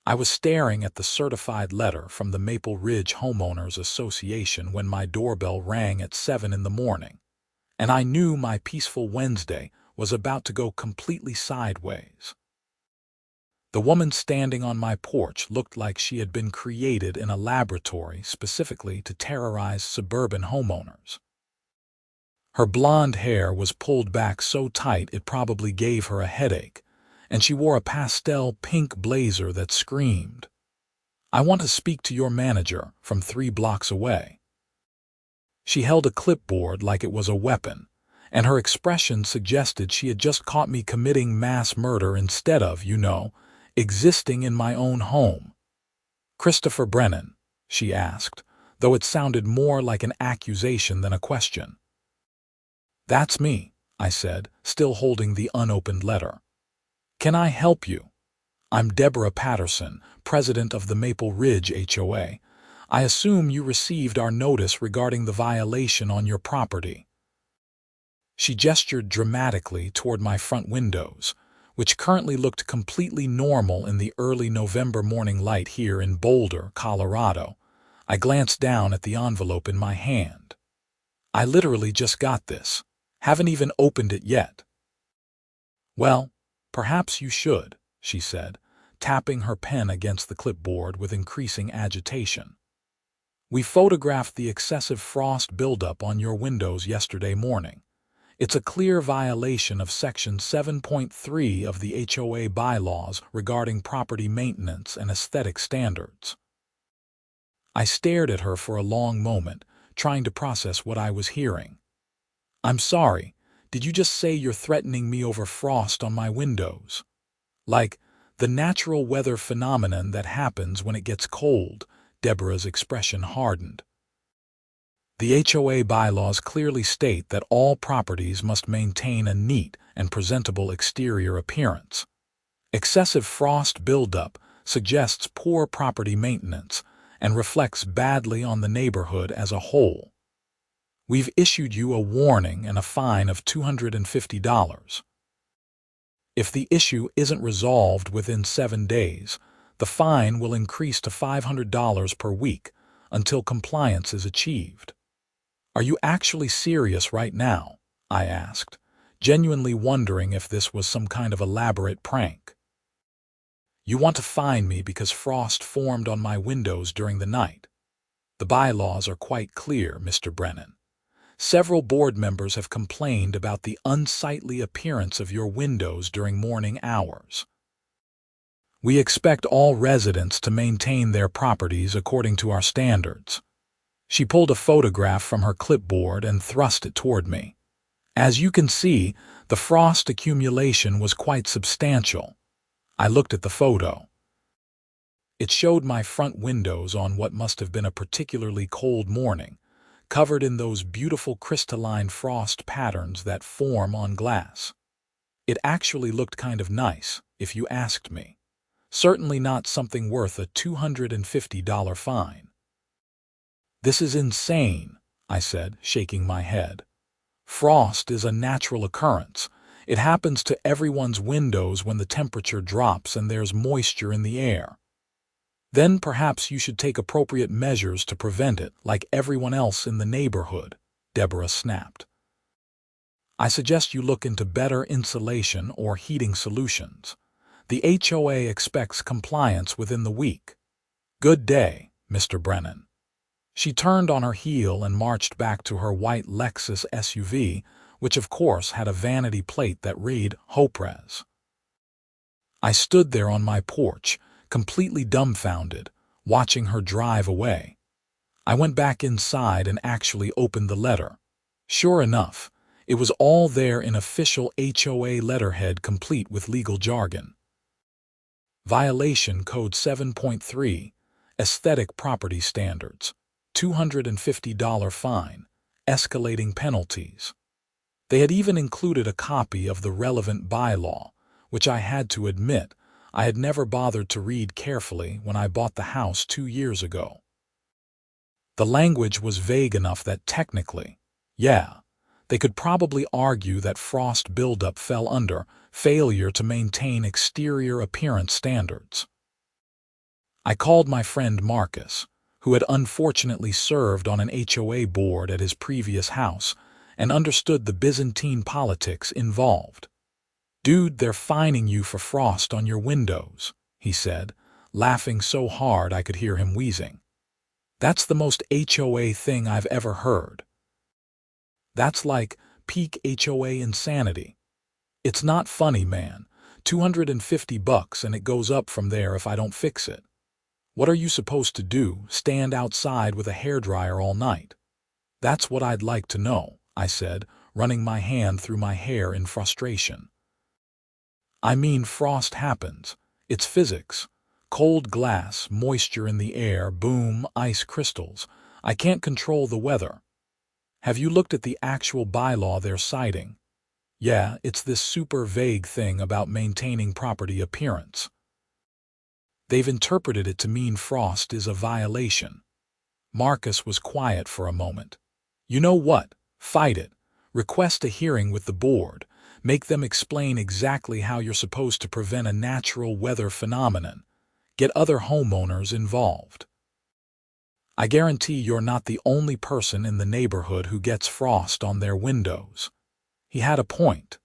I was staring at the certified letter from the Maple Ridge Homeowners Association when my doorbell rang at 7 in the morning, and I knew my peaceful Wednesday was about to go completely sideways. The woman standing on my porch looked like she had been created in a laboratory specifically to terrorize suburban homeowners. Her blonde hair was pulled back so tight it probably gave her a headache, and she wore a pastel pink blazer that screamed, "I want to speak to your manager," from 3 blocks away. She held a clipboard like it was a weapon, and her expression suggested she had just caught me committing mass murder instead of, existing in my own home. "Christopher Brennan?" she asked, though it sounded more like an accusation than a question. "That's me," I said, still holding the unopened letter. "Can I help you?" "I'm Deborah Patterson, president of the Maple Ridge HOA. I assume you received our notice regarding the violation on your property." She gestured dramatically toward my front windows, which currently looked completely normal in the early November morning light here in Boulder, Colorado. I glanced down at the envelope in my hand. "I literally just got this. Haven't even opened it yet." "Well, perhaps you should," she said, tapping her pen against the clipboard with increasing agitation. "We photographed the excessive frost buildup on your windows yesterday morning. It's a clear violation of Section 7.3 of the HOA bylaws regarding property maintenance and aesthetic standards." I stared at her for a long moment, trying to process what I was hearing. "I'm sorry, did you just say you're threatening me over frost on my windows?" "Like the natural weather phenomenon that happens when it gets cold." Deborah's expression hardened. "The HOA bylaws clearly state that all properties must maintain a neat and presentable exterior appearance. Excessive frost buildup suggests poor property maintenance and reflects badly on the neighborhood as a whole. We've issued you a warning and a fine of $250. If the issue isn't resolved within 7 days, the fine will increase to $500 per week until compliance is achieved." "Are you actually serious right now?" I asked, genuinely wondering if this was some kind of elaborate prank. "You want to fine me because frost formed on my windows during the night. The bylaws are quite clear, Mr. Brennan. Several board members have complained about the unsightly appearance of your windows during morning hours. We expect all residents to maintain their properties according to our standards." She pulled a photograph from her clipboard and thrust it toward me. As you can see, the frost accumulation was quite substantial. I looked at the photo. It showed my front windows on what must have been a particularly cold morning, covered in those beautiful crystalline frost patterns that form on glass. It actually looked kind of nice, if you asked me. Certainly not something worth a $250 fine. "This is insane," I said, shaking my head. "Frost is a natural occurrence. It happens to everyone's windows when the temperature drops and there's moisture in the air. Then perhaps you should take appropriate measures to prevent it, like everyone else in the neighborhood," Deborah snapped. "I suggest you look into better insulation or heating solutions. The HOA expects compliance within the week. Good day, Mr. Brennan." She turned on her heel and marched back to her white Lexus SUV, which of course had a vanity plate that read HOPRES. I stood there on my porch, completely dumbfounded, watching her drive away. I went back inside and actually opened the letter. Sure enough, it was all there in official HOA letterhead complete with legal jargon. Violation Code 7.3, Aesthetic Property Standards, $250 fine, escalating penalties. They had even included a copy of the relevant bylaw, which I had to admit I had never bothered to read carefully when I bought the house 2 years ago. The language was vague enough that technically, they could probably argue that frost buildup fell under failure to maintain exterior appearance standards. I called my friend Marcus, who had unfortunately served on an HOA board at his previous house and understood the Byzantine politics involved. "Dude, they're fining you for frost on your windows," he said, laughing so hard I could hear him wheezing. "That's the most HOA thing I've ever heard. That's like peak HOA insanity. It's not funny, man. $250 and it goes up from there if I don't fix it. What are you supposed to do, stand outside with a hairdryer all night?" "That's what I'd like to know," I said, running my hand through my hair in frustration. "I mean, frost happens. It's physics. Cold glass, moisture in the air, boom, ice crystals. I can't control the weather. Have you looked at the actual bylaw they're citing? Yeah, it's this super vague thing about maintaining property appearance. They've interpreted it to mean frost is a violation." Marcus was quiet for a moment. "You know what? Fight it. Request a hearing with the board. Make them explain exactly how you're supposed to prevent a natural weather phenomenon. Get other homeowners involved. I guarantee you're not the only person in the neighborhood who gets frost on their windows." He had a point.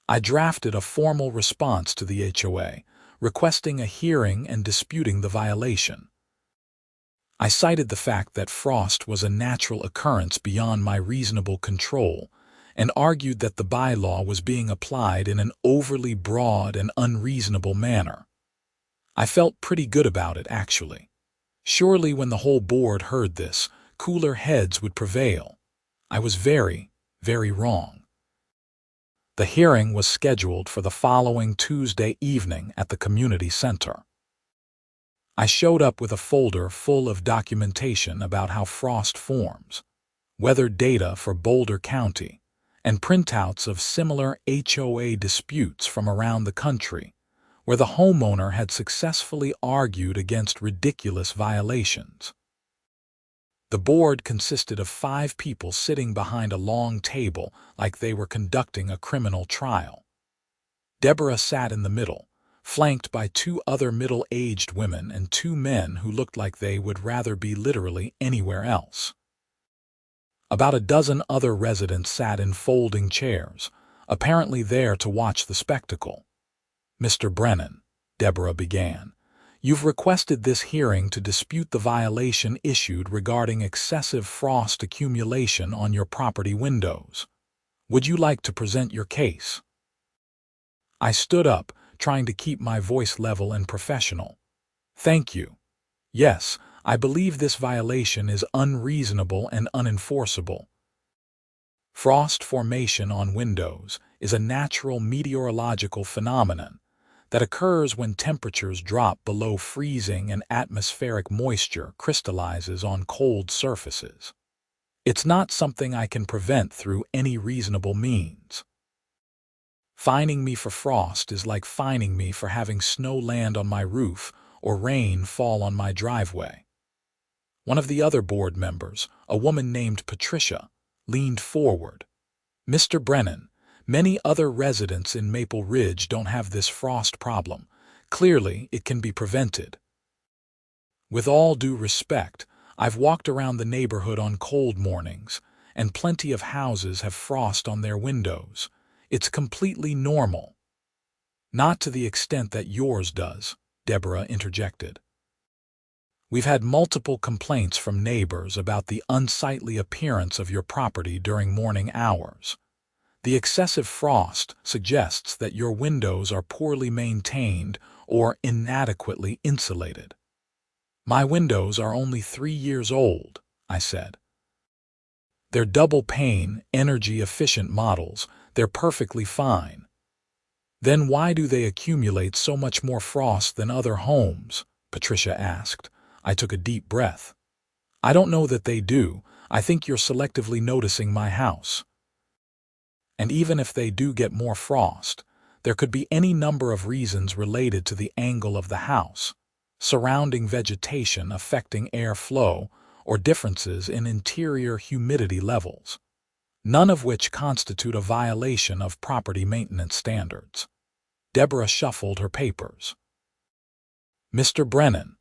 I drafted a formal response to the HOA, requesting a hearing and disputing the violation. I cited the fact that frost was a natural occurrence beyond my reasonable control and argued that the bylaw was being applied in an overly broad and unreasonable manner. I felt pretty good about it, actually. Surely when the whole board heard this, cooler heads would prevail. I was very, very wrong. The hearing was scheduled for the following Tuesday evening at the community center. I showed up with a folder full of documentation about how frost forms, weather data for Boulder County, and printouts of similar HOA disputes from around the country, where the homeowner had successfully argued against ridiculous violations. The board consisted of 5 people sitting behind a long table like they were conducting a criminal trial. Deborah sat in the middle, flanked by 2 other middle-aged women and 2 men who looked like they would rather be literally anywhere else. About a dozen other residents sat in folding chairs, apparently there to watch the spectacle. "Mr. Brennan," Deborah began, "you've requested this hearing to dispute the violation issued regarding excessive frost accumulation on your property windows. Would you like to present your case?" I stood up, trying to keep my voice level and professional. "Thank you. Yes, I believe this violation is unreasonable and unenforceable. Frost formation on windows is a natural meteorological phenomenon that occurs when temperatures drop below freezing and atmospheric moisture crystallizes on cold surfaces. It's not something I can prevent through any reasonable means. Fining me for frost is like fining me for having snow land on my roof or rain fall on my driveway." One of the other board members, a woman named Patricia, leaned forward. "Mr. Brennan, many other residents in Maple Ridge don't have this frost problem. Clearly, it can be prevented. With all due respect, I've walked around the neighborhood on cold mornings, and plenty of houses have frost on their windows. It's completely normal." "Not to the extent that yours does," Deborah interjected. "We've had multiple complaints from neighbors about the unsightly appearance of your property during morning hours. The excessive frost suggests that your windows are poorly maintained or inadequately insulated." "My windows are only 3 years old," I said. "They're double-pane, energy-efficient models. They're perfectly fine." "Then why do they accumulate so much more frost than other homes?" Patricia asked. I took a deep breath. "I don't know that they do. I think you're selectively noticing my house. And even if they do get more frost, there could be any number of reasons related to the angle of the house, surrounding vegetation affecting airflow, or differences in interior humidity levels, none of which constitute a violation of property maintenance standards." Deborah shuffled her papers. "Mr. Brennan,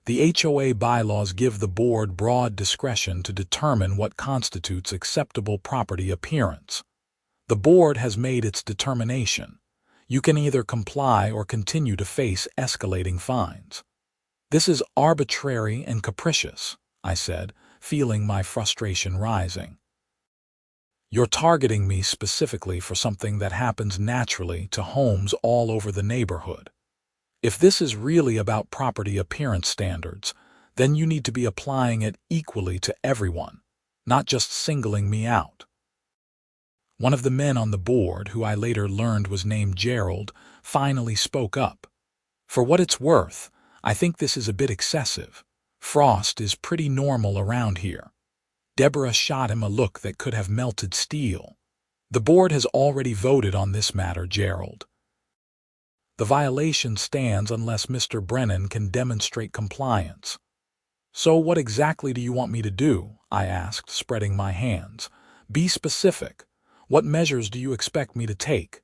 The HOA bylaws give the board broad discretion to determine what constitutes acceptable property appearance. The board has made its determination. You can either comply or continue to face escalating fines. This is arbitrary and capricious, I said, feeling my frustration rising. You're targeting me specifically for something that happens naturally to homes all over the neighborhood. If this is really about property appearance standards, then you need to be applying it equally to everyone, not just singling me out. One of the men on the board, who I later learned was named Gerald, finally spoke up. For what it's worth, I think this is a bit excessive. Frost is pretty normal around here. Deborah shot him a look that could have melted steel. The board has already voted on this matter, Gerald. The violation stands unless Mr. Brennan can demonstrate compliance. So what exactly do you want me to do? I asked, spreading my hands. Be specific. What measures do you expect me to take?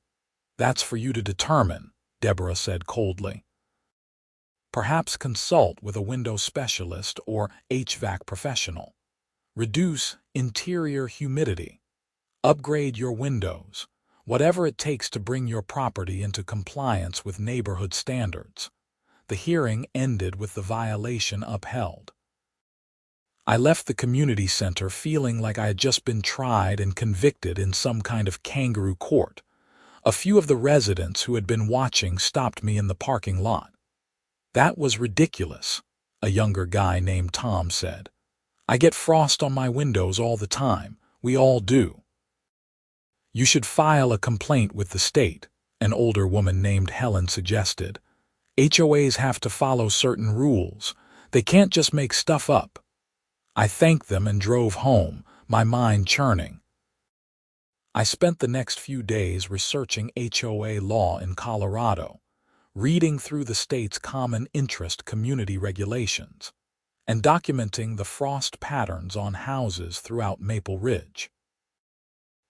That's for you to determine, Deborah said coldly. Perhaps consult with a window specialist or HVAC professional. Reduce interior humidity. Upgrade your windows. Whatever it takes to bring your property into compliance with neighborhood standards. The hearing ended with the violation upheld. I left the community center feeling like I had just been tried and convicted in some kind of kangaroo court. A few of the residents who had been watching stopped me in the parking lot. That was ridiculous, a younger guy named Tom said. I get frost on my windows all the time. We all do. You should file a complaint with the state, an older woman named Helen suggested. HOAs have to follow certain rules. They can't just make stuff up. I thanked them and drove home, my mind churning. I spent the next few days researching HOA law in Colorado, reading through the state's common interest community regulations, and documenting the frost patterns on houses throughout Maple Ridge.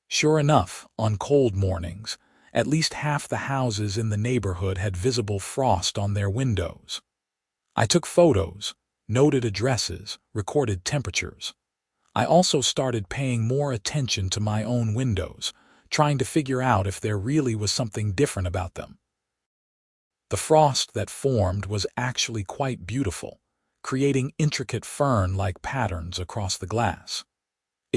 Sure enough, on cold mornings, at least half the houses in the neighborhood had visible frost on their windows. I took photos, noted addresses, recorded temperatures. I also started paying more attention to my own windows, trying to figure out if there really was something different about them. The frost that formed was actually quite beautiful, creating intricate fern-like patterns across the glass.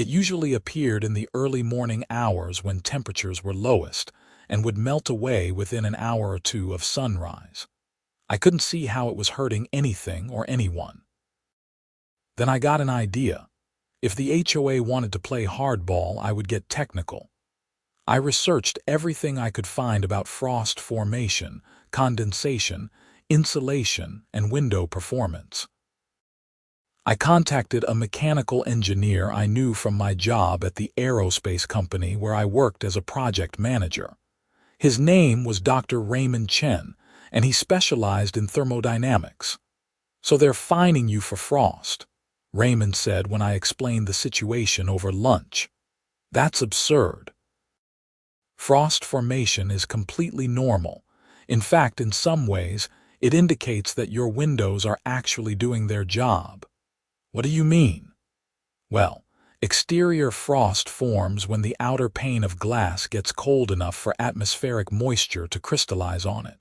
It usually appeared in the early morning hours when temperatures were lowest and would melt away within an hour or two of sunrise. I couldn't see how it was hurting anything or anyone. Then I got an idea. If the HOA wanted to play hardball, I would get technical. I researched everything I could find about frost formation, condensation, insulation, and window performance. I contacted a mechanical engineer I knew from my job at the aerospace company where I worked as a project manager. His name was Dr. Raymond Chen, and he specialized in thermodynamics. So they're fining you for frost, Raymond said when I explained the situation over lunch. That's absurd. Frost formation is completely normal. In fact, in some ways, it indicates that your windows are actually doing their job. What do you mean? Well, exterior frost forms when the outer pane of glass gets cold enough for atmospheric moisture to crystallize on it.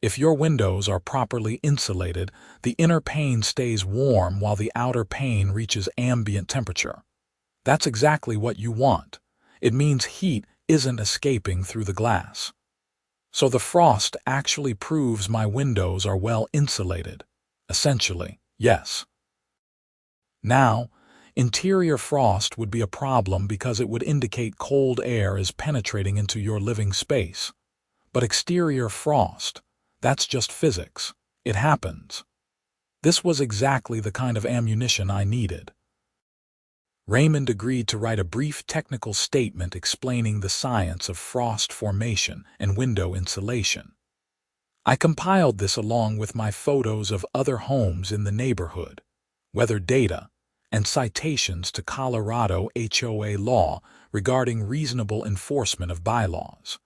If your windows are properly insulated, the inner pane stays warm while the outer pane reaches ambient temperature. That's exactly what you want. It means heat isn't escaping through the glass. So the frost actually proves my windows are well insulated. Essentially, yes. Now, interior frost would be a problem because it would indicate cold air is penetrating into your living space. But exterior frost, that's just physics. It happens. This was exactly the kind of ammunition I needed. Raymond agreed to write a brief technical statement explaining the science of frost formation and window insulation. I compiled this along with my photos of other homes in the neighborhood, weather data, and citations to Colorado HOA law regarding reasonable enforcement of bylaws.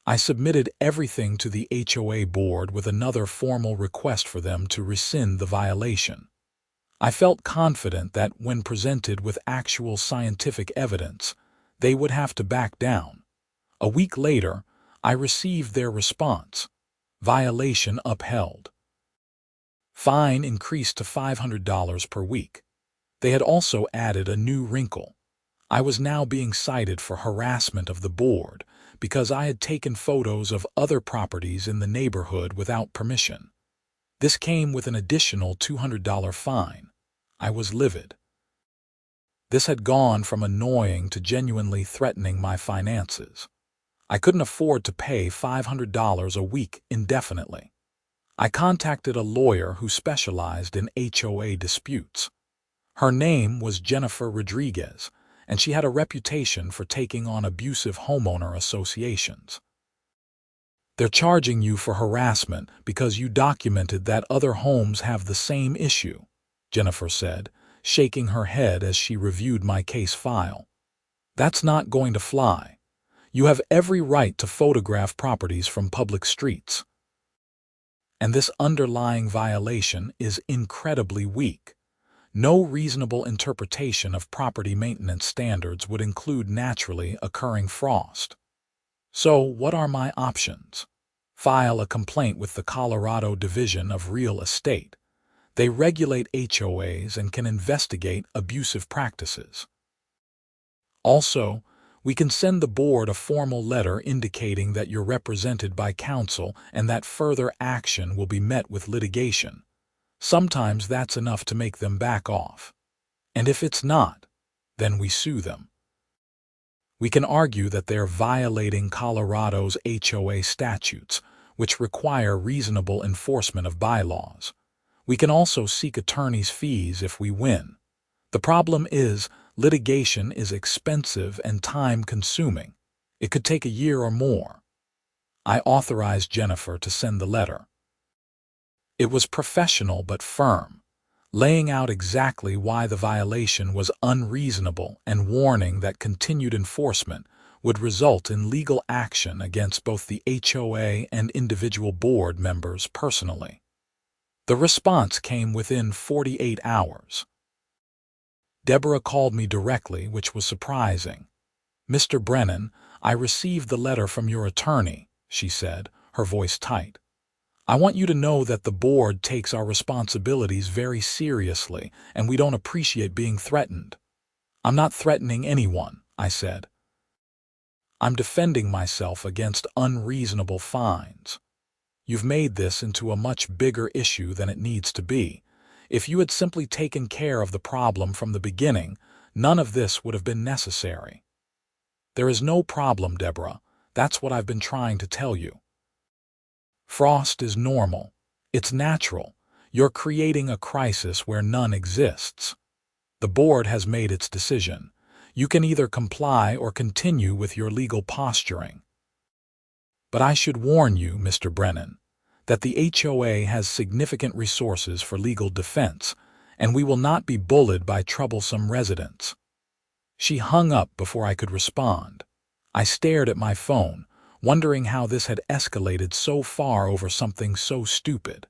I submitted everything to the HOA board with another formal request for them to rescind the violation. I felt confident that when presented with actual scientific evidence, they would have to back down. A week later, I received their response. Violation upheld. Fine increased to $500 per week. They had also added a new wrinkle. I was now being cited for harassment of the board because I had taken photos of other properties in the neighborhood without permission. This came with an additional $200 fine. I was livid. This had gone from annoying to genuinely threatening my finances. I couldn't afford to pay $500 a week indefinitely. I contacted a lawyer who specialized in HOA disputes. Her name was Jennifer Rodriguez, and she had a reputation for taking on abusive homeowner associations. They're charging you for harassment because you documented that other homes have the same issue, Jennifer said, shaking her head as she reviewed my case file. That's not going to fly. You have every right to photograph properties from public streets. And this underlying violation is incredibly weak. No reasonable interpretation of property maintenance standards would include naturally occurring frost. So, what are my options? File a complaint with the Colorado Division of Real Estate. They regulate HOAs and can investigate abusive practices. Also, we can send the board a formal letter indicating that you're represented by counsel and that further action will be met with litigation. Sometimes that's enough to make them back off. And if it's not, then we sue them. We can argue that they're violating Colorado's HOA statutes, which require reasonable enforcement of bylaws. We can also seek attorney's fees if we win. The problem is, litigation is expensive and time-consuming. It could take a year or more. I authorized Jennifer to send the letter. It was professional but firm, laying out exactly why the violation was unreasonable and warning that continued enforcement would result in legal action against both the HOA and individual board members personally. The response came within 48 hours. Deborah called me directly, which was surprising. "Mr. Brennan, I received the letter from your attorney," she said, her voice tight. "I want you to know that the board takes our responsibilities very seriously, and we don't appreciate being threatened." "I'm not threatening anyone," I said. "I'm defending myself against unreasonable fines. You've made this into a much bigger issue than it needs to be. If you had simply taken care of the problem from the beginning, none of this would have been necessary." "There is no problem, Deborah. That's what I've been trying to tell you. Frost is normal. It's natural. You're creating a crisis where none exists. The board has made its decision. You can either comply or continue with your legal posturing. But I should warn you, Mr. Brennan, that the HOA has significant resources for legal defense, and we will not be bullied by troublesome residents." She hung up before I could respond. I stared at my phone, wondering how this had escalated so far over something so stupid.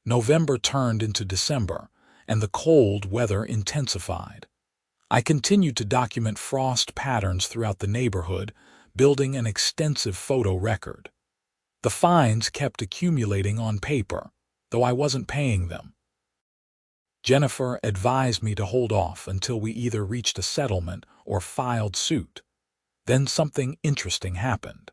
November turned into December, and the cold weather intensified. I continued to document frost patterns throughout the neighborhood, building an extensive photo record. The fines kept accumulating on paper, though I wasn't paying them. Jennifer advised me to hold off until we either reached a settlement or filed suit. Then something interesting happened.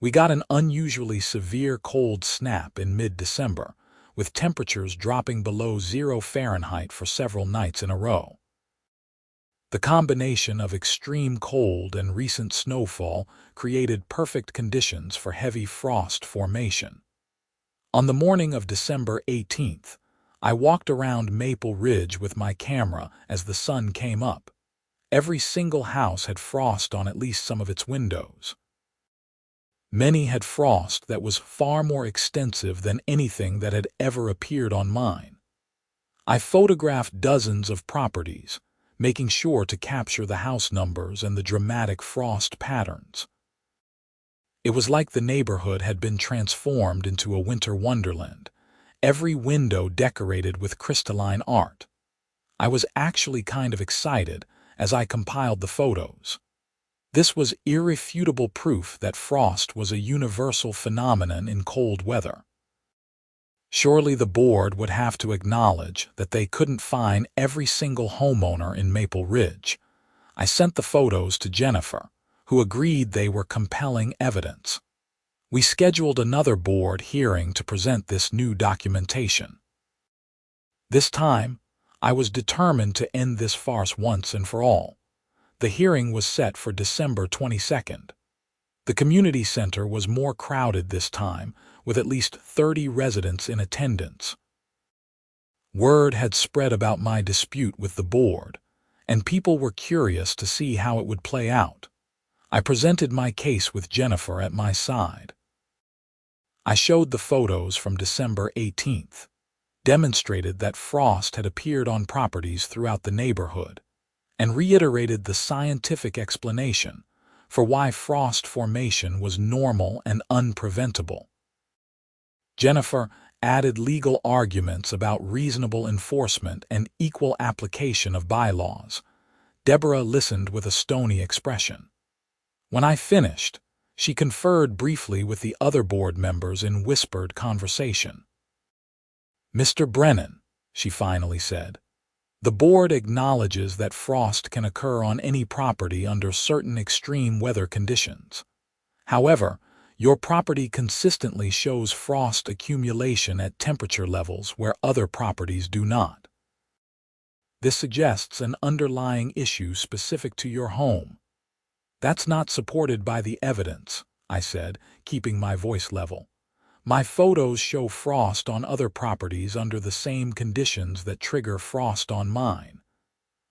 We got an unusually severe cold snap in mid-December, with temperatures dropping below 0 Fahrenheit for several nights in a row. The combination of extreme cold and recent snowfall created perfect conditions for heavy frost formation. On the morning of December 18th, I walked around Maple Ridge with my camera as the sun came up. Every single house had frost on at least some of its windows. Many had frost that was far more extensive than anything that had ever appeared on mine. I photographed dozens of properties, making sure to capture the house numbers and the dramatic frost patterns. It was like the neighborhood had been transformed into a winter wonderland, every window decorated with crystalline art. I was actually kind of excited as I compiled the photos. This was irrefutable proof that frost was a universal phenomenon in cold weather. Surely the board would have to acknowledge that they couldn't find every single homeowner in Maple Ridge. I sent the photos to Jennifer, who agreed they were compelling evidence. We scheduled another board hearing to present this new documentation. This time, I was determined to end this farce once and for all. The hearing was set for December 22nd. The community center was more crowded this time, with at least 30 residents in attendance. Word had spread about my dispute with the board, and people were curious to see how it would play out. I presented my case with Jennifer at my side. I showed the photos from December 18th, demonstrated that frost had appeared on properties throughout the neighborhood, and reiterated the scientific explanation for why frost formation was normal and unpreventable. Jennifer added legal arguments about reasonable enforcement and equal application of bylaws. Deborah listened with a stony expression. When I finished, she conferred briefly with the other board members in whispered conversation. "Mr. Brennan," she finally said, "the board acknowledges that frost can occur on any property under certain extreme weather conditions. However, your property consistently shows frost accumulation at temperature levels where other properties do not. This suggests an underlying issue specific to your home." "That's not supported by the evidence," I said, keeping my voice level. "My photos show frost on other properties under the same conditions that trigger frost on mine."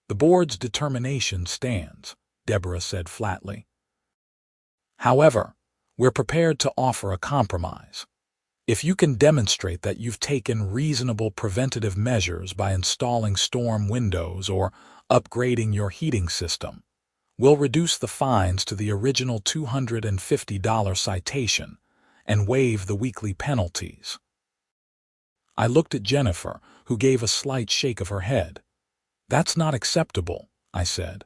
"The board's determination stands," Deborah said flatly. "However, we're prepared to offer a compromise. If you can demonstrate that you've taken reasonable preventative measures by installing storm windows or upgrading your heating system, we'll reduce the fines to the original $250 citation and waive the weekly penalties." I looked at Jennifer, who gave a slight shake of her head. "That's not acceptable," I said.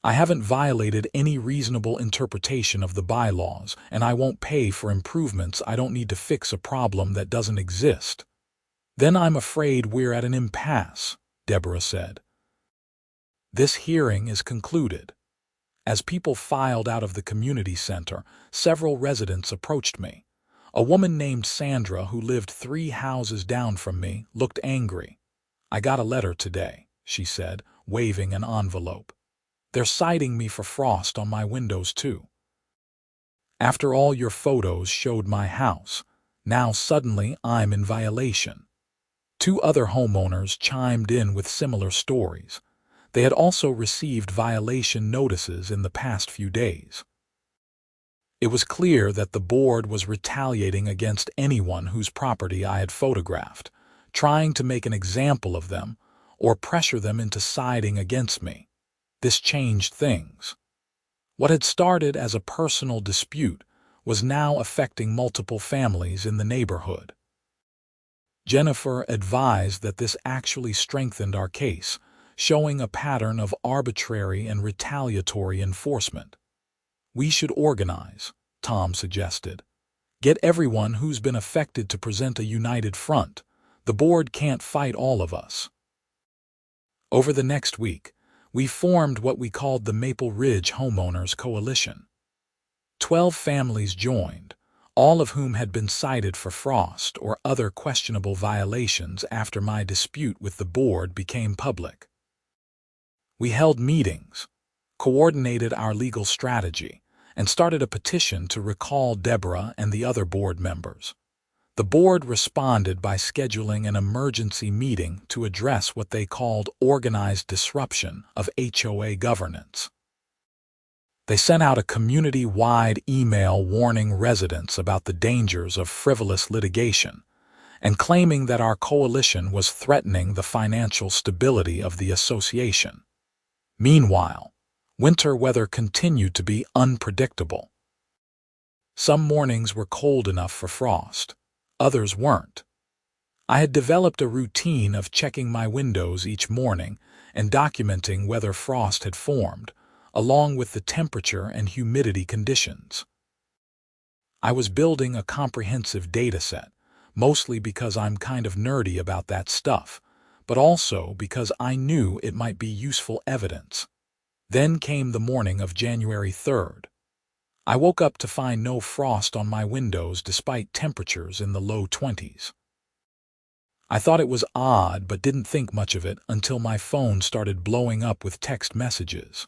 "I haven't violated any reasonable interpretation of the bylaws, and I won't pay for improvements I don't need to fix a problem that doesn't exist." "Then I'm afraid we're at an impasse," Deborah said. This hearing is concluded. As people filed out of the community center, several residents approached me. A woman named Sandra, who lived 3 houses down from me, looked angry. "I got a letter today," she said, waving an envelope. "They're citing me for frost on my windows too. After all your photos showed my house, now suddenly I'm in violation." 2 other homeowners chimed in with similar stories. They had also received violation notices in the past few days. It was clear that the board was retaliating against anyone whose property I had photographed, trying to make an example of them or pressure them into siding against me. This changed things. What had started as a personal dispute was now affecting multiple families in the neighborhood. Jennifer advised that this actually strengthened our case, showing a pattern of arbitrary and retaliatory enforcement. "We should organize," Tom suggested. "Get everyone who's been affected to present a united front. The board can't fight all of us." Over the next week, we formed what we called the Maple Ridge Homeowners Coalition. 12 families joined, all of whom had been cited for frost or other questionable violations after my dispute with the board became public. We held meetings, coordinated our legal strategy, and started a petition to recall Deborah and the other board members. The board responded by scheduling an emergency meeting to address what they called organized disruption of HOA governance. They sent out a community-wide email warning residents about the dangers of frivolous litigation and claiming that our coalition was threatening the financial stability of the association. Meanwhile, winter weather continued to be unpredictable. Some mornings were cold enough for frost. Others weren't. I had developed a routine of checking my windows each morning and documenting whether frost had formed, along with the temperature and humidity conditions. I was building a comprehensive data set, mostly because I'm kind of nerdy about that stuff, but also because I knew it might be useful evidence. Then came the morning of January 3rd. I woke up to find no frost on my windows despite temperatures in the low 20s. I thought it was odd but didn't think much of it until my phone started blowing up with text messages.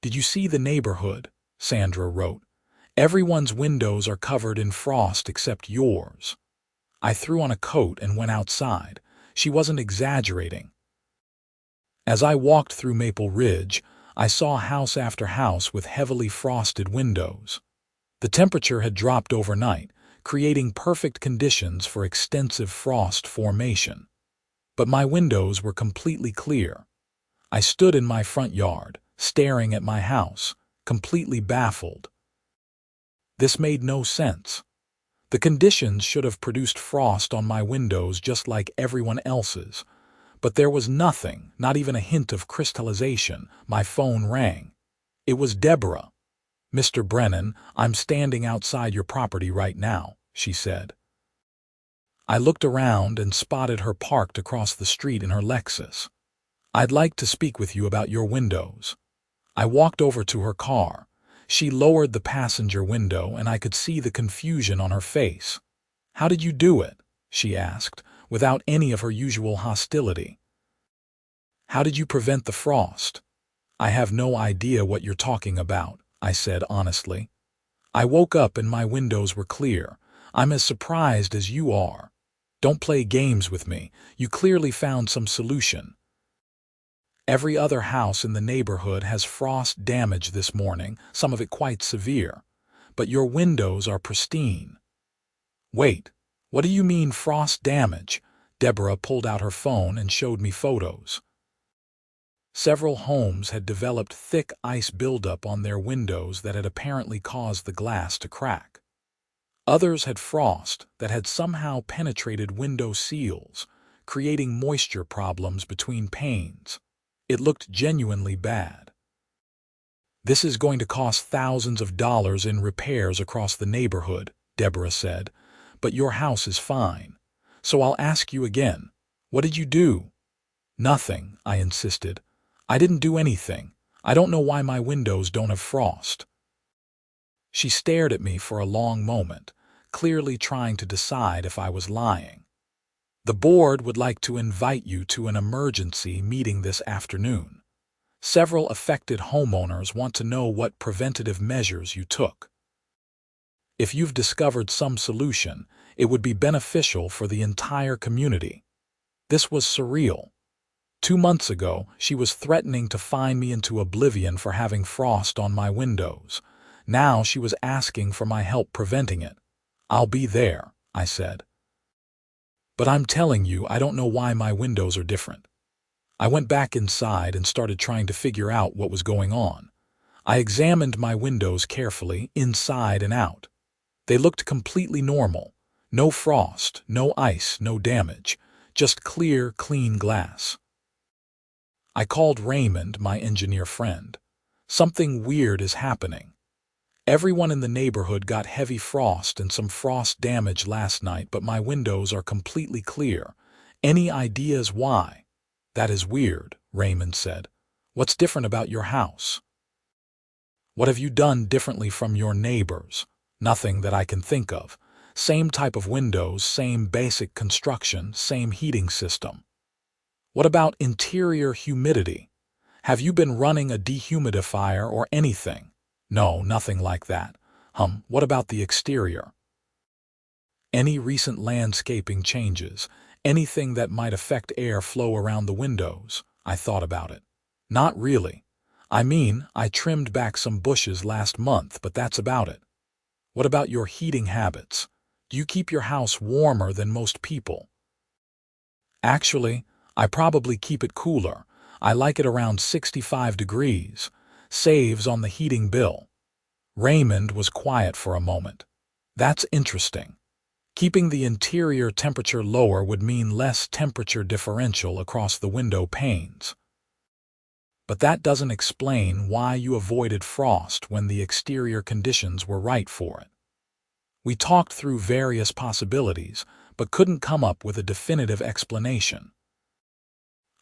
"Did you see the neighborhood?" Sandra wrote. "Everyone's windows are covered in frost except yours." I threw on a coat and went outside. She wasn't exaggerating. As I walked through Maple Ridge, I saw house after house with heavily frosted windows. The temperature had dropped overnight, creating perfect conditions for extensive frost formation. But my windows were completely clear. I stood in my front yard, staring at my house, completely baffled. This made no sense. The conditions should have produced frost on my windows just like everyone else's. But there was nothing, not even a hint of crystallization. My phone rang. It was Deborah. "Mr. Brennan, I'm standing outside your property right now," she said. I looked around and spotted her parked across the street in her Lexus. "I'd like to speak with you about your windows." I walked over to her car. She lowered the passenger window and I could see the confusion on her face. "How did you do it?" she asked, without any of her usual hostility. "How did you prevent the frost?" "I have no idea what you're talking about," I said honestly. "I woke up and my windows were clear. I'm as surprised as you are. Don't play games with me. You clearly found some solution." "Every other house in the neighborhood has frost damage this morning, some of it quite severe. But your windows are pristine." "Wait, what do you mean frost damage?" Deborah pulled out her phone and showed me photos. Several homes had developed thick ice buildup on their windows that had apparently caused the glass to crack. Others had frost that had somehow penetrated window seals, creating moisture problems between panes. It looked genuinely bad. "This is going to cost thousands of dollars in repairs across the neighborhood," Deborah said, "but your house is fine. So I'll ask you again, what did you do?" "Nothing," I insisted. "I didn't do anything. I don't know why my windows don't have frost." She stared at me for a long moment, clearly trying to decide if I was lying. "The board would like to invite you to an emergency meeting this afternoon. Several affected homeowners want to know what preventative measures you took. If you've discovered some solution, it would be beneficial for the entire community." This was surreal. 2 months ago, she was threatening to fine me into oblivion for having frost on my windows. Now she was asking for my help preventing it. "I'll be there," I said. "But I'm telling you, I don't know why my windows are different." I went back inside and started trying to figure out what was going on. I examined my windows carefully, inside and out. They looked completely normal. No frost, no ice, no damage. Just clear, clean glass. I called Raymond, my engineer friend. "Something weird is happening. Everyone in the neighborhood got heavy frost and some frost damage last night, but my windows are completely clear. Any ideas why?" "That is weird," Raymond said. "What's different about your house?" "What have you done differently from your neighbors?" "Nothing that I can think of. Same type of windows, same basic construction, same heating system." "What about interior humidity? Have you been running a dehumidifier or anything?" "No, nothing like that." What about the exterior?" "Any recent landscaping changes? Anything that might affect air flow around the windows?" I thought about it. "Not really. I mean, I trimmed back some bushes last month, but that's about it." "What about your heating habits? Do you keep your house warmer than most people?" "Actually, I probably keep it cooler. I like it around 65 degrees. Saves on the heating bill." Raymond was quiet for a moment. That's interesting. Keeping the interior temperature lower would mean less temperature differential across the window panes. But that doesn't explain why you avoided frost when the exterior conditions were right for it. We talked through various possibilities, but couldn't come up with a definitive explanation.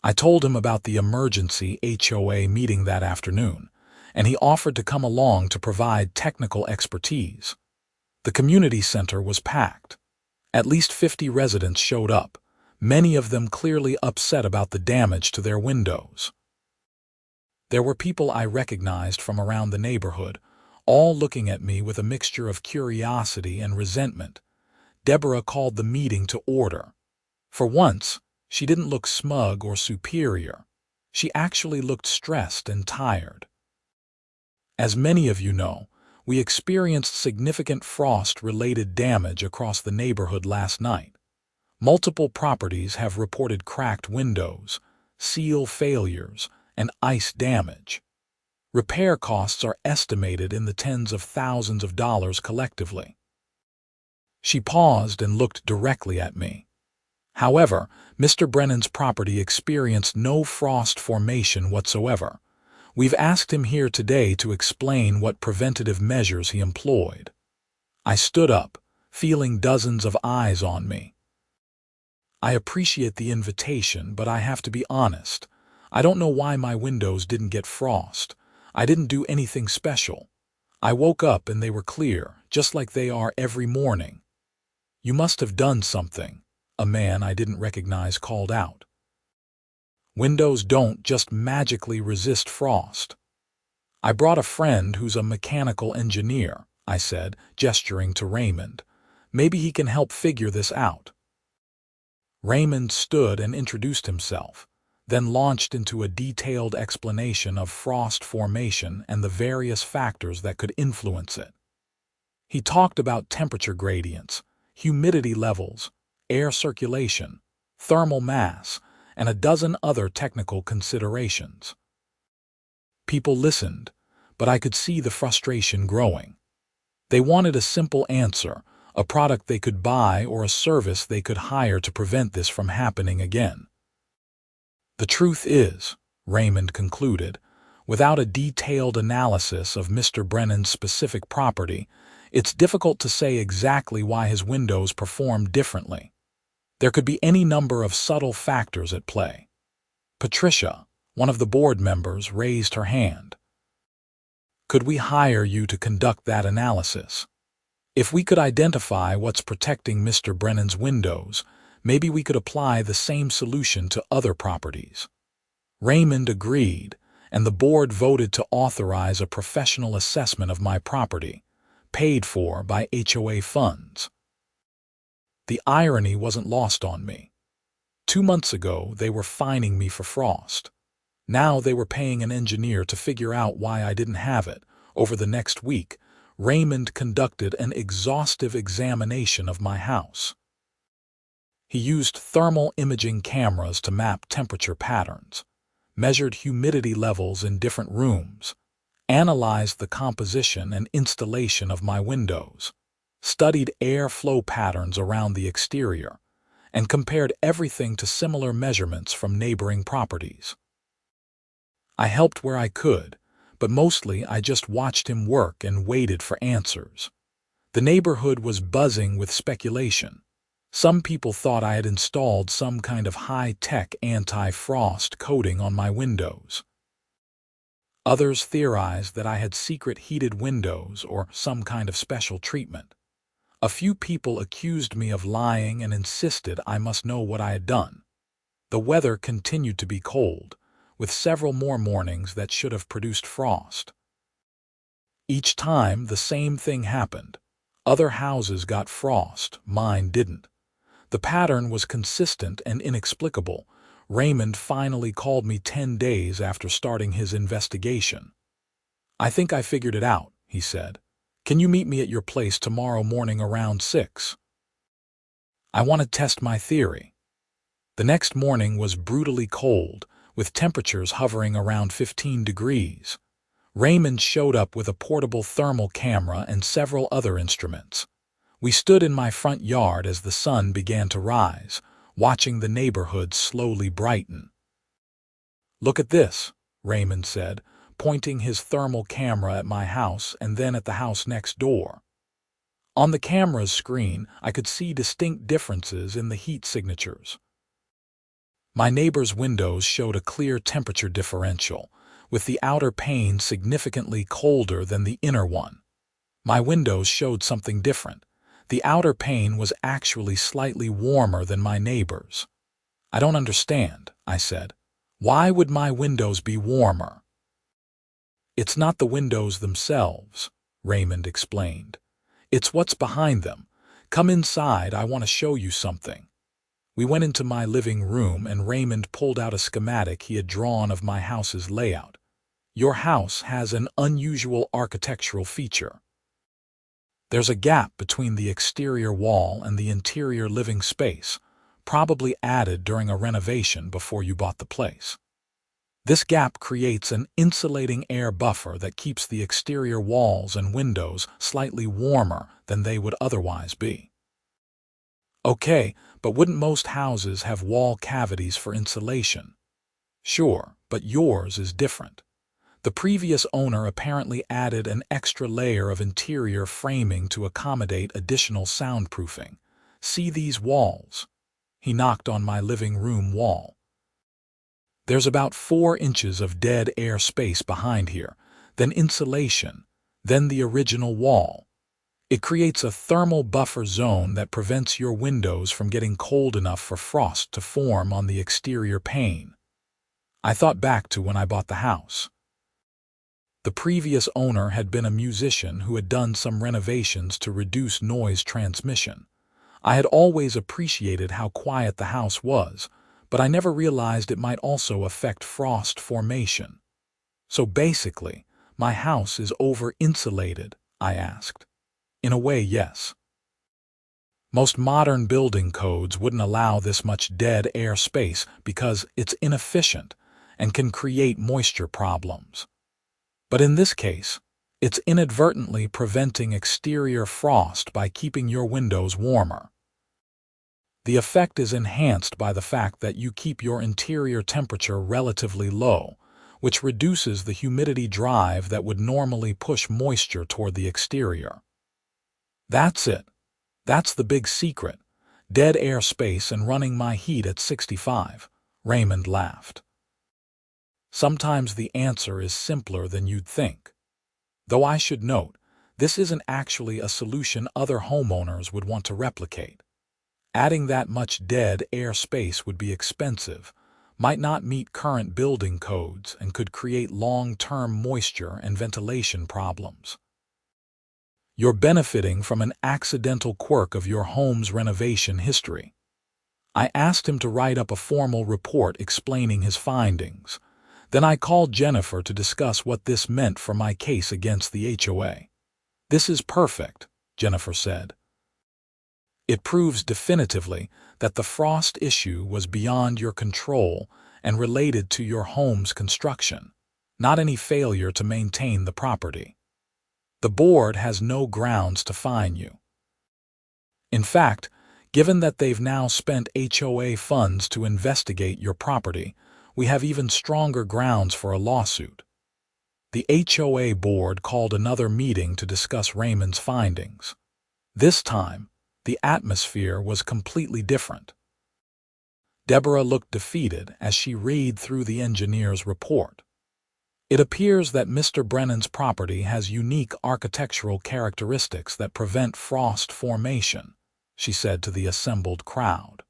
I told him about the emergency HOA meeting that afternoon, and he offered to come along to provide technical expertise. The community center was packed. At least 50 residents showed up, many of them clearly upset about the damage to their windows. There were people I recognized from around the neighborhood, all looking at me with a mixture of curiosity and resentment. Deborah called the meeting to order. For once, she didn't look smug or superior. She actually looked stressed and tired. As many of you know, we experienced significant frost-related damage across the neighborhood last night. Multiple properties have reported cracked windows, seal failures, and ice damage. Repair costs are estimated in the tens of thousands of dollars collectively. She paused and looked directly at me. However, Mr. Brennan's property experienced no frost formation whatsoever. We've asked him here today to explain what preventative measures he employed. I stood up, feeling dozens of eyes on me. I appreciate the invitation, but I have to be honest. I don't know why my windows didn't get frost. I didn't do anything special. I woke up and they were clear, just like they are every morning. You must have done something, a man I didn't recognize called out. Windows don't just magically resist frost. I brought a friend who's a mechanical engineer, I said, gesturing to Raymond. Maybe he can help figure this out. Raymond stood and introduced himself, then launched into a detailed explanation of frost formation and the various factors that could influence it. He talked about temperature gradients, humidity levels, air circulation, thermal mass, and a dozen other technical considerations. People listened, but I could see the frustration growing. They wanted a simple answer, a product they could buy or a service they could hire to prevent this from happening again. The truth is, Raymond concluded, without a detailed analysis of Mr. Brennan's specific property, it's difficult to say exactly why his windows perform differently. There could be any number of subtle factors at play. Patricia, one of the board members, raised her hand. Could we hire you to conduct that analysis? If we could identify what's protecting Mr. Brennan's windows, maybe we could apply the same solution to other properties. Raymond agreed, and the board voted to authorize a professional assessment of my property, paid for by HOA funds. The irony wasn't lost on me. 2 months ago, they were fining me for frost. Now they were paying an engineer to figure out why I didn't have it. Over the next week, Raymond conducted an exhaustive examination of my house. He used thermal imaging cameras to map temperature patterns, measured humidity levels in different rooms, analyzed the composition and installation of my windows, studied air flow patterns around the exterior, and compared everything to similar measurements from neighboring properties. I helped where I could, but mostly I just watched him work and waited for answers. The neighborhood was buzzing with speculation. Some people thought I had installed some kind of high-tech anti-frost coating on my windows. Others theorized that I had secret heated windows or some kind of special treatment. A few people accused me of lying and insisted I must know what I had done. The weather continued to be cold, with several more mornings that should have produced frost. Each time, the same thing happened. Other houses got frost, mine didn't. The pattern was consistent and inexplicable. Raymond finally called me 10 days after starting his investigation. "I think I figured it out," he said. "Can you meet me at your place tomorrow morning around 6? I want to test my theory." The next morning was brutally cold, with temperatures hovering around 15 degrees. Raymond showed up with a portable thermal camera and several other instruments. We stood in my front yard as the sun began to rise, watching the neighborhood slowly brighten. "Look at this," Raymond said, pointing his thermal camera at my house and then at the house next door. On the camera's screen, I could see distinct differences in the heat signatures. My neighbor's windows showed a clear temperature differential, with the outer pane significantly colder than the inner one. My windows showed something different. The outer pane was actually slightly warmer than my neighbor's. "I don't understand," I said. "Why would my windows be warmer?" "It's not the windows themselves," Raymond explained. "It's what's behind them. Come inside, I want to show you something." We went into my living room and Raymond pulled out a schematic he had drawn of my house's layout. "Your house has an unusual architectural feature. There's a gap between the exterior wall and the interior living space, probably added during a renovation before you bought the place. This gap creates an insulating air buffer that keeps the exterior walls and windows slightly warmer than they would otherwise be." "Okay, but wouldn't most houses have wall cavities for insulation?" "Sure, but yours is different. The previous owner apparently added an extra layer of interior framing to accommodate additional soundproofing. See these walls?" He knocked on my living room wall. "There's about 4 inches of dead air space behind here, then insulation, then the original wall. It creates a thermal buffer zone that prevents your windows from getting cold enough for frost to form on the exterior pane." I thought back to when I bought the house. The previous owner had been a musician who had done some renovations to reduce noise transmission. I had always appreciated how quiet the house was, but I never realized it might also affect frost formation. "So basically, my house is over-insulated?" I asked. "In a way, yes. Most modern building codes wouldn't allow this much dead air space because it's inefficient and can create moisture problems. But in this case, it's inadvertently preventing exterior frost by keeping your windows warmer. The effect is enhanced by the fact that you keep your interior temperature relatively low, which reduces the humidity drive that would normally push moisture toward the exterior." "That's it. That's the big secret. Dead air space and running my heat at 65, Raymond laughed. "Sometimes the answer is simpler than you'd think. Though I should note, this isn't actually a solution other homeowners would want to replicate. Adding that much dead air space would be expensive, might not meet current building codes, and could create long-term moisture and ventilation problems. You're benefiting from an accidental quirk of your home's renovation history." I asked him to write up a formal report explaining his findings. Then I called Jennifer to discuss what this meant for my case against the HOA. "This is perfect," Jennifer said. "It proves definitively that the frost issue was beyond your control and related to your home's construction, not any failure to maintain the property. The board has no grounds to fine you. In fact, given that they've now spent HOA funds to investigate your property, we have even stronger grounds for a lawsuit." The HOA board called another meeting to discuss Raymond's findings. This time, the atmosphere was completely different. Deborah looked defeated as she read through the engineer's report. "It appears that Mr. Brennan's property has unique architectural characteristics that prevent frost formation," she said to the assembled crowd.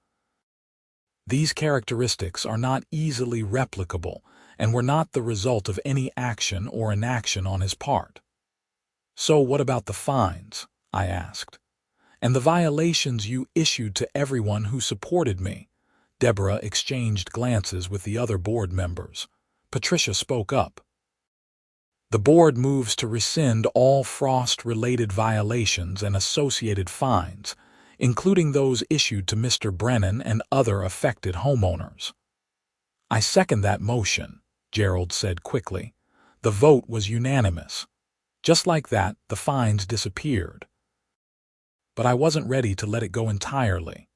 "These characteristics are not easily replicable and were not the result of any action or inaction on his part." "So what about the fines?" I asked. "And the violations you issued to everyone who supported me?" Deborah exchanged glances with the other board members. Patricia spoke up. "The board moves to rescind all frost-related violations and associated fines, including those issued to Mr. Brennan and other affected homeowners." "I second that motion," Gerald said quickly. The vote was unanimous. Just like that, the fines disappeared. but I wasn't ready to let it go entirely.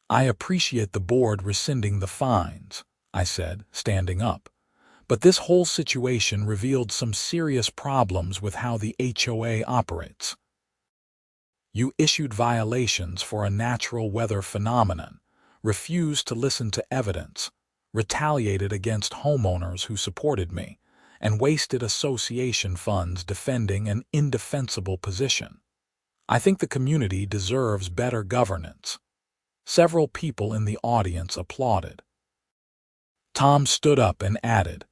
"I appreciate the board rescinding the fines," I said, standing up. "But this whole situation revealed some serious problems with how the HOA operates. You issued violations for a natural weather phenomenon, refused to listen to evidence, retaliated against homeowners who supported me, and wasted association funds defending an indefensible position. I think the community deserves better governance." Several people in the audience applauded. Tom stood up and added,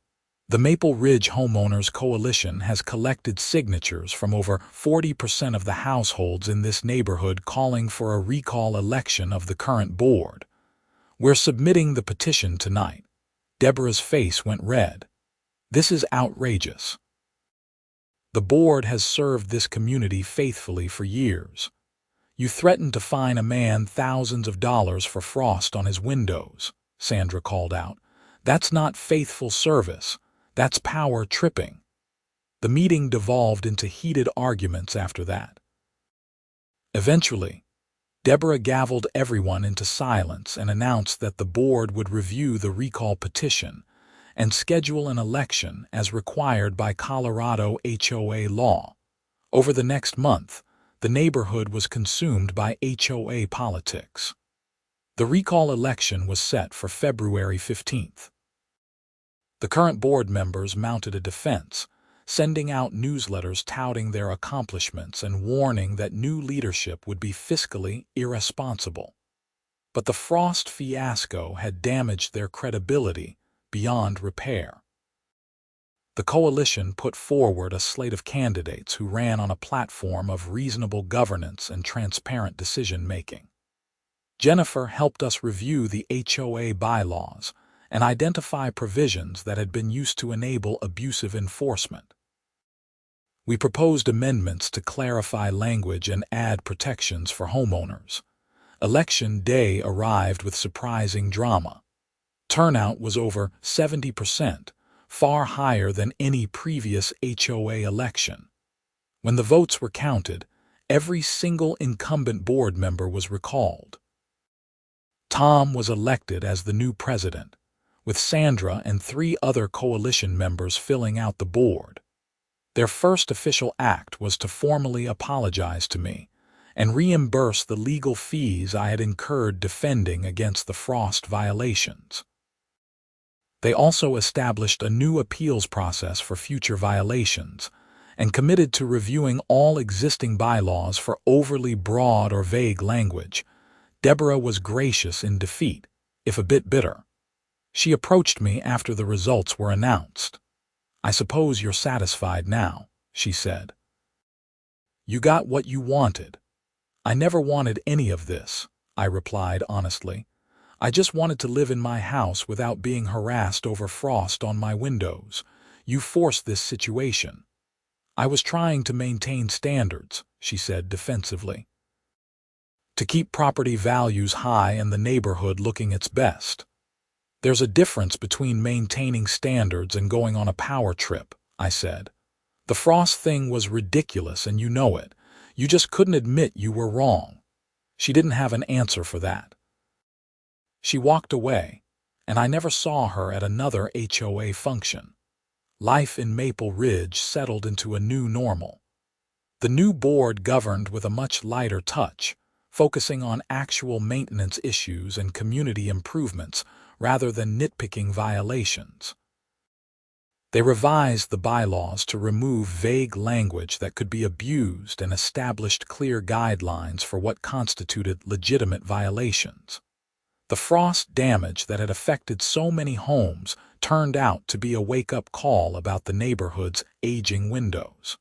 "The Maple Ridge Homeowners Coalition has collected signatures from over 40% of the households in this neighborhood calling for a recall election of the current board. We're submitting the petition tonight." Deborah's face went red. "This is outrageous. The board has served this community faithfully for years. You threatened to fine a man thousands of dollars for frost on his windows," Sandra called out. "That's not faithful service. That's power tripping." The meeting devolved into heated arguments after that. Eventually, Deborah gavelled everyone into silence and announced that the board would review the recall petition and schedule an election as required by Colorado HOA law. Over the next month, the neighborhood was consumed by HOA politics. The recall election was set for February 15th. The current board members mounted a defense, sending out newsletters touting their accomplishments and warning that new leadership would be fiscally irresponsible. But the frost fiasco had damaged their credibility beyond repair. The coalition put forward a slate of candidates who ran on a platform of reasonable governance and transparent decision-making. Jennifer helped us review the HOA bylaws and identify provisions that had been used to enable abusive enforcement. We proposed amendments to clarify language and add protections for homeowners. Election day arrived with surprising drama. Turnout was over 70%, far higher than any previous HOA election. When the votes were counted, every single incumbent board member was recalled. Tom was elected as the new president, with Sandra and 3 other coalition members filling out the board. Their first official act was to formally apologize to me and reimburse the legal fees I had incurred defending against the frost violations. They also established a new appeals process for future violations and committed to reviewing all existing bylaws for overly broad or vague language. Deborah was gracious in defeat, if a bit bitter. She approached me after the results were announced. "I suppose you're satisfied now," she said. "You got what you wanted." "I never wanted any of this," I replied honestly. "I just wanted to live in my house without being harassed over frost on my windows. You forced this situation." "I was trying to maintain standards," she said defensively. "To keep property values high and the neighborhood looking its best." "There's a difference between maintaining standards and going on a power trip," I said. "The frost thing was ridiculous and you know it. You just couldn't admit you were wrong." She didn't have an answer for that. She walked away, and I never saw her at another HOA function. Life in Maple Ridge settled into a new normal. The new board governed with a much lighter touch, focusing on actual maintenance issues and community improvements rather than nitpicking violations. They revised the bylaws to remove vague language that could be abused and established clear guidelines for what constituted legitimate violations. The frost damage that had affected so many homes turned out to be a wake-up call about the neighborhood's aging windows.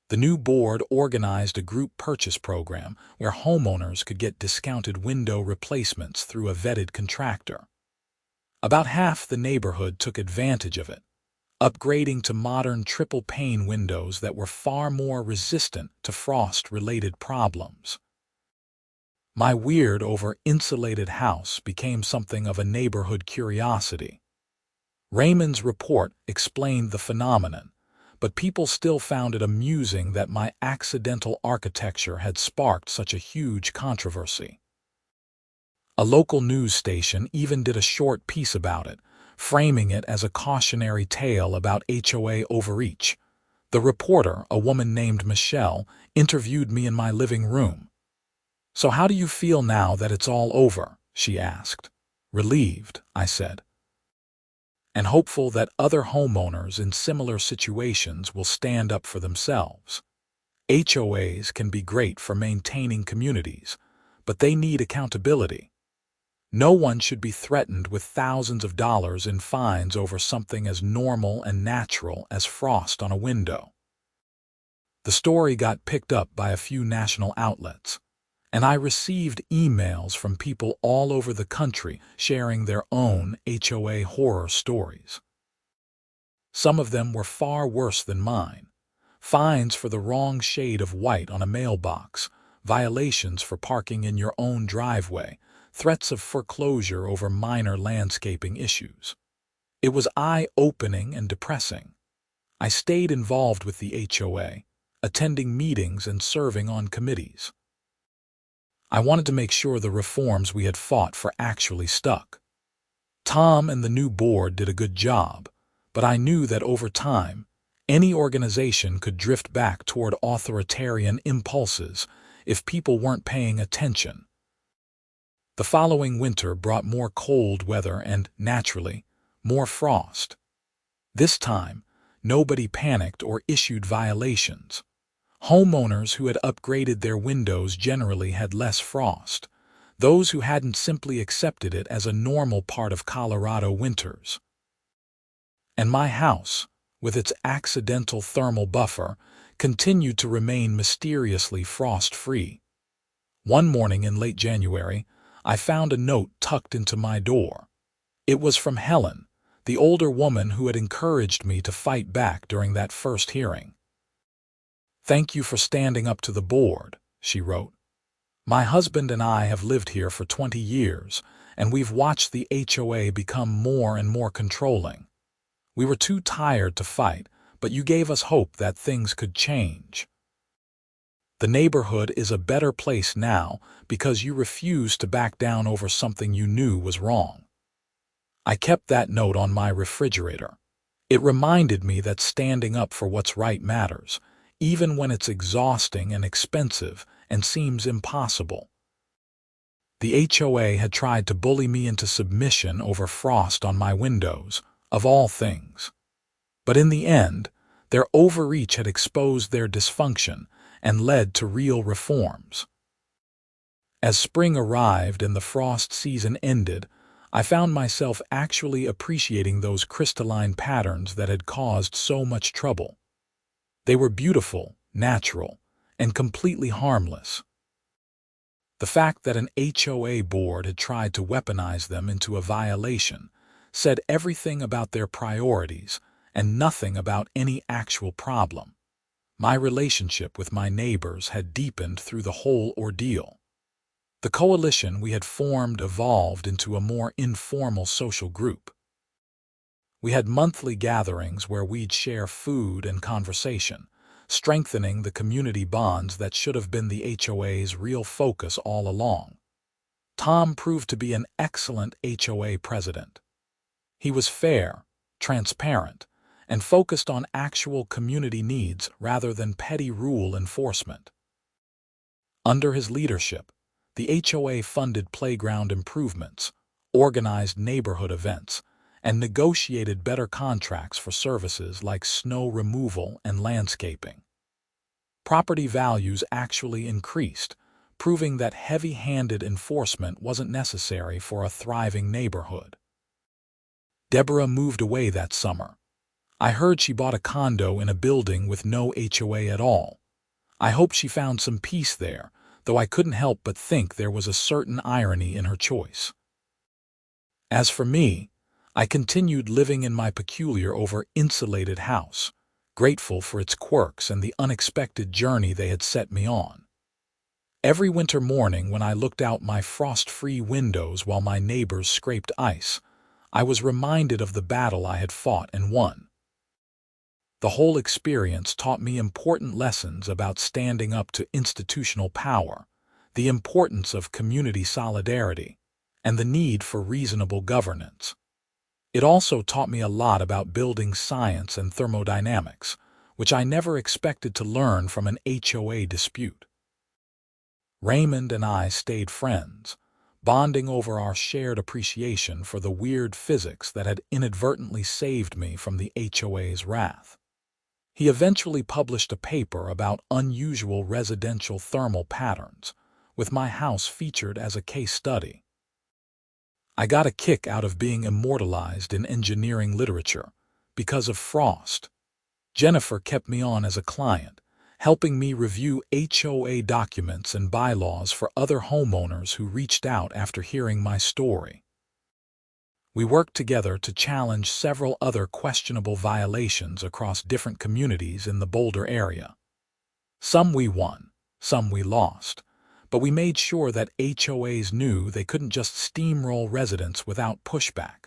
The new board organized a group purchase program where homeowners could get discounted window replacements through a vetted contractor. About half the neighborhood took advantage of it, upgrading to modern triple-pane windows that were far more resistant to frost-related problems. My weird over-insulated house became something of a neighborhood curiosity. Raymond's report explained the phenomenon, but people still found it amusing that my accidental architecture had sparked such a huge controversy. A local news station even did a short piece about it, framing it as a cautionary tale about HOA overreach. The reporter, a woman named Michelle, interviewed me in my living room. "So how do you feel now that it's all over?" she asked. "Relieved," I said, "and hopeful that other homeowners in similar situations will stand up for themselves. HOAs can be great for maintaining communities, but they need accountability. No one should be threatened with thousands of dollars in fines over something as normal and natural as frost on a window." The story got picked up by a few national outlets, and I received emails from people all over the country sharing their own HOA horror stories. Some of them were far worse than mine: fines for the wrong shade of white on a mailbox, violations for parking in your own driveway, threats of foreclosure over minor landscaping issues. It was eye-opening and depressing. I stayed involved with the HOA, attending meetings and serving on committees. I wanted to make sure the reforms we had fought for actually stuck. Tom and the new board did a good job, but I knew that over time, any organization could drift back toward authoritarian impulses if people weren't paying attention. The following winter brought more cold weather and, naturally, more frost. This time, nobody panicked or issued violations. Homeowners who had upgraded their windows generally had less frost. Those who hadn't simply accepted it as a normal part of Colorado winters. And my house, with its accidental thermal buffer, continued to remain mysteriously frost-free. One morning in late January, I found a note tucked into my door. It was from Helen, the older woman who had encouraged me to fight back during that first hearing. "Thank you for standing up to the board," she wrote. "My husband and I have lived here for 20 years, and we've watched the HOA become more and more controlling. We were too tired to fight, but you gave us hope that things could change. The neighborhood is a better place now because you refused to back down over something you knew was wrong." I kept that note on my refrigerator. It reminded me that standing up for what's right matters, even when it's exhausting and expensive and seems impossible. The HOA had tried to bully me into submission over frost on my windows, of all things. But in the end, their overreach had exposed their dysfunction and led to real reforms. As spring arrived and the frost season ended, I found myself actually appreciating those crystalline patterns that had caused so much trouble. They were beautiful, natural, and completely harmless. The fact that an HOA board had tried to weaponize them into a violation said everything about their priorities and nothing about any actual problem. My relationship with my neighbors had deepened through the whole ordeal. The coalition we had formed evolved into a more informal social group. We had monthly gatherings where we'd share food and conversation, strengthening the community bonds that should have been the HOA's real focus all along. Tom proved to be an excellent HOA president. He was fair, transparent, and focused on actual community needs rather than petty rule enforcement. Under his leadership, the HOA funded playground improvements, organized neighborhood events, and negotiated better contracts for services like snow removal and landscaping. Property values actually increased, proving that heavy-handed enforcement wasn't necessary for a thriving neighborhood. Deborah moved away that summer. I heard she bought a condo in a building with no HOA at all. I hoped she found some peace there, though I couldn't help but think there was a certain irony in her choice. As for me, I continued living in my peculiar over-insulated house, grateful for its quirks and the unexpected journey they had set me on. Every winter morning when I looked out my frost-free windows while my neighbors scraped ice, I was reminded of the battle I had fought and won. The whole experience taught me important lessons about standing up to institutional power, the importance of community solidarity, and the need for reasonable governance. It also taught me a lot about building science and thermodynamics, which I never expected to learn from an HOA dispute. Raymond and I stayed friends, bonding over our shared appreciation for the weird physics that had inadvertently saved me from the HOA's wrath. He eventually published a paper about unusual residential thermal patterns, with my house featured as a case study. I got a kick out of being immortalized in engineering literature because of frost. Jennifer kept me on as a client, helping me review HOA documents and bylaws for other homeowners who reached out after hearing my story. We worked together to challenge several other questionable violations across different communities in the Boulder area. Some we won, some we lost, but we made sure that HOAs knew they couldn't just steamroll residents without pushback.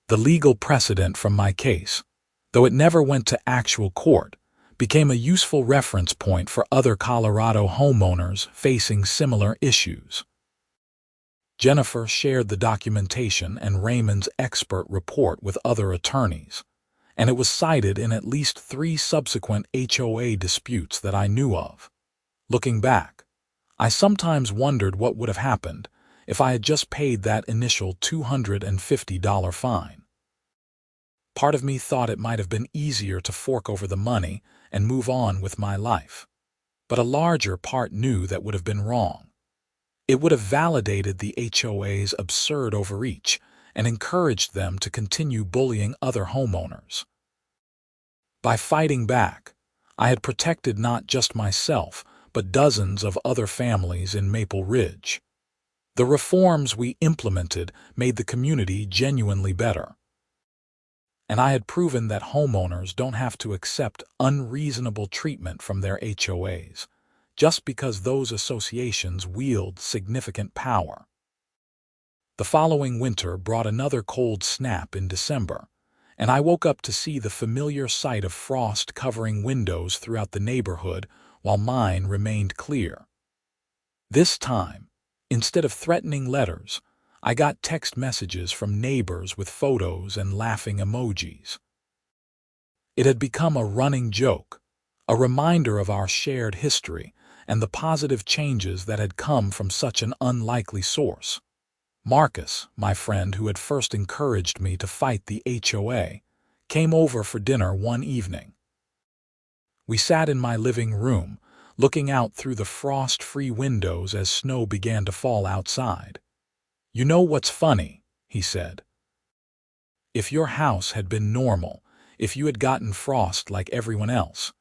The legal precedent from my case, though it never went to actual court, became a useful reference point for other Colorado homeowners facing similar issues. Jennifer shared the documentation and Raymond's expert report with other attorneys, and it was cited in at least 3 subsequent HOA disputes that I knew of. Looking back, I sometimes wondered what would have happened if I had just paid that initial $250 fine. Part of me thought it might have been easier to fork over the money and move on with my life, but a larger part knew that would have been wrong. It would have validated the HOA's absurd overreach and encouraged them to continue bullying other homeowners. By fighting back, I had protected not just myself, but dozens of other families in Maple Ridge. The reforms we implemented made the community genuinely better. And I had proven that homeowners don't have to accept unreasonable treatment from their HOAs, just because those associations wield significant power. The following winter brought another cold snap in December, and I woke up to see the familiar sight of frost covering windows throughout the neighborhood while mine remained clear. This time, instead of threatening letters, I got text messages from neighbors with photos and laughing emojis. It had become a running joke, a reminder of our shared history and the positive changes that had come from such an unlikely source. Marcus, my friend who had first encouraged me to fight the HOA, came over for dinner one evening. We sat in my living room, looking out through the frost-free windows as snow began to fall outside. "You know what's funny," he said. "If your house had been normal, if you had gotten frost like everyone else,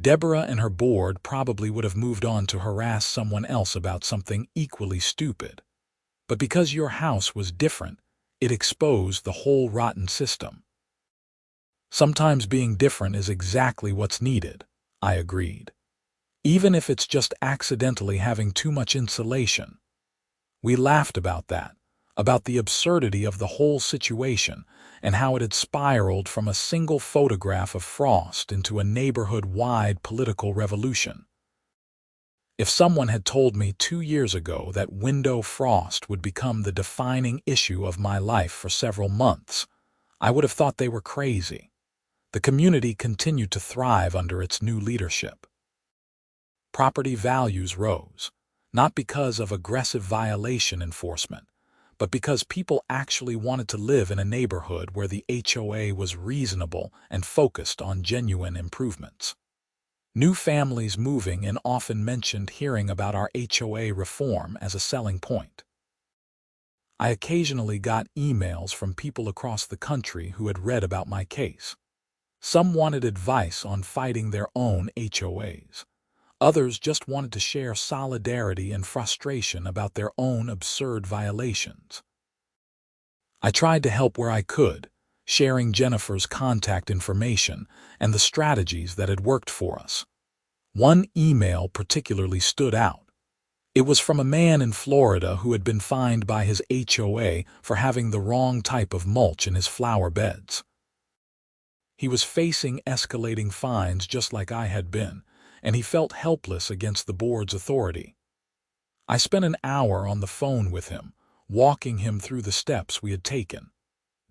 Deborah and her board probably would have moved on to harass someone else about something equally stupid. But because your house was different, it exposed the whole rotten system." Sometimes being different is exactly what's needed, I agreed. Even if it's just accidentally having too much insulation. We laughed about that, about the absurdity of the whole situation and how it had spiraled from a single photograph of frost into a neighborhood-wide political revolution. If someone had told me 2 years ago that window frost would become the defining issue of my life for several months, I would have thought they were crazy. The community continued to thrive under its new leadership. Property values rose, not because of aggressive violation enforcement, but because people actually wanted to live in a neighborhood where the HOA was reasonable and focused on genuine improvements. New families moving in often mentioned hearing about our HOA reform as a selling point. I occasionally got emails from people across the country who had read about my case. Some wanted advice on fighting their own HOAs. Others just wanted to share solidarity and frustration about their own absurd violations. I tried to help where I could, sharing Jennifer's contact information and the strategies that had worked for us. One email particularly stood out. It was from a man in Florida who had been fined by his HOA for having the wrong type of mulch in his flower beds. He was facing escalating fines just like I had been, and he felt helpless against the board's authority. I spent an hour on the phone with him, walking him through the steps we had taken.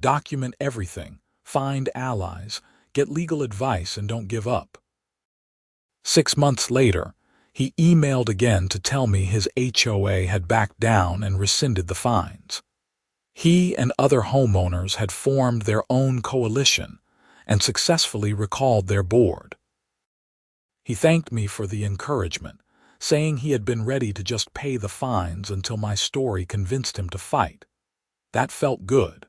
Document everything, find allies, get legal advice, and don't give up. 6 months later, he emailed again to tell me his HOA had backed down and rescinded the fines. He and other homeowners had formed their own coalition and successfully recalled their board. He thanked me for the encouragement, saying he had been ready to just pay the fines until my story convinced him to fight. That felt good.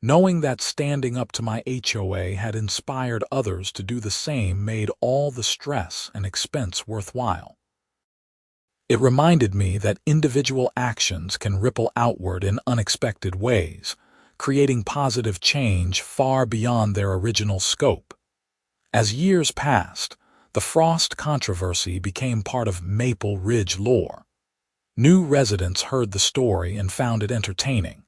Knowing that standing up to my HOA had inspired others to do the same made all the stress and expense worthwhile. It reminded me that individual actions can ripple outward in unexpected ways, creating positive change far beyond their original scope. As years passed, the Frost controversy became part of Maple Ridge lore. New residents heard the story and found it entertaining.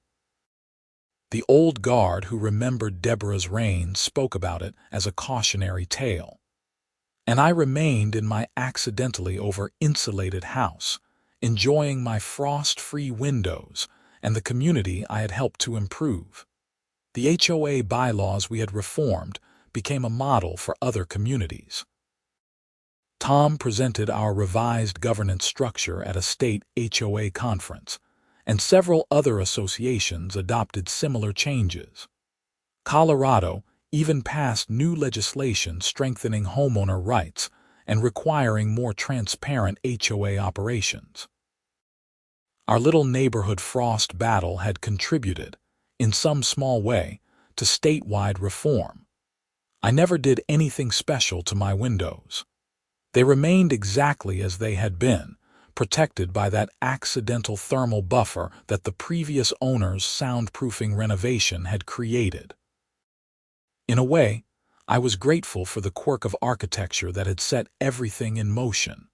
The old guard who remembered Deborah's reign spoke about it as a cautionary tale. And I remained in my accidentally over-insulated house, enjoying my frost-free windows and the community I had helped to improve. The HOA bylaws we had reformed became a model for other communities. Tom presented our revised governance structure at a state HOA conference, and several other associations adopted similar changes. Colorado even passed new legislation strengthening homeowner rights and requiring more transparent HOA operations. Our little neighborhood frost battle had contributed, in some small way, to statewide reform. I never did anything special to my windows. They remained exactly as they had been, protected by that accidental thermal buffer that the previous owner's soundproofing renovation had created. In a way, I was grateful for the quirk of architecture that had set everything in motion.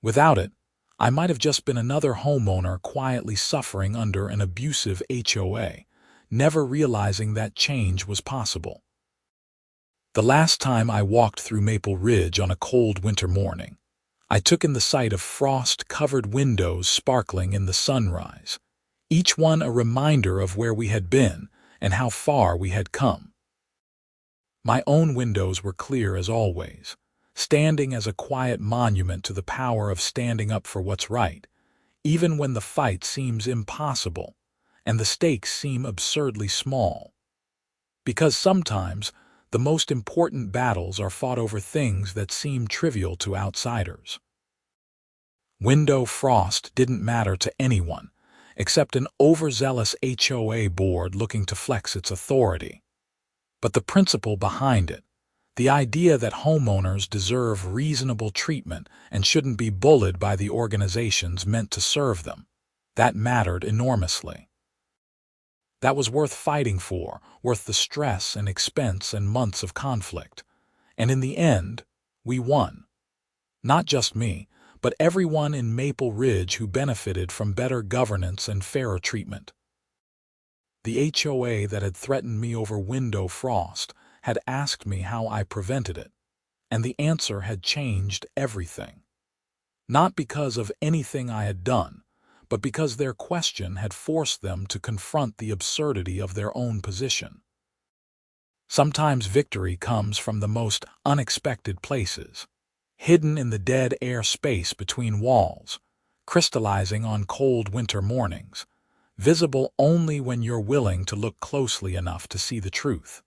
Without it, I might have just been another homeowner quietly suffering under an abusive HOA, never realizing that change was possible. The last time I walked through Maple Ridge on a cold winter morning, I took in the sight of frost-covered windows sparkling in the sunrise, each one a reminder of where we had been and how far we had come. My own windows were clear as always, standing as a quiet monument to the power of standing up for what's right, even when the fight seems impossible and the stakes seem absurdly small. Because sometimes the most important battles are fought over things that seem trivial to outsiders. Window frost didn't matter to anyone, except an overzealous HOA board looking to flex its authority. But the principle behind it, the idea that homeowners deserve reasonable treatment and shouldn't be bullied by the organizations meant to serve them, that mattered enormously. That was worth fighting for, worth the stress and expense and months of conflict. And in the end, we won. Not just me, but everyone in Maple Ridge who benefited from better governance and fairer treatment. The HOA that had threatened me over window frost had asked me how I prevented it, and the answer had changed everything. Not because of anything I had done, but because their question had forced them to confront the absurdity of their own position. Sometimes victory comes from the most unexpected places, hidden in the dead air space between walls, crystallizing on cold winter mornings, visible only when you're willing to look closely enough to see the truth.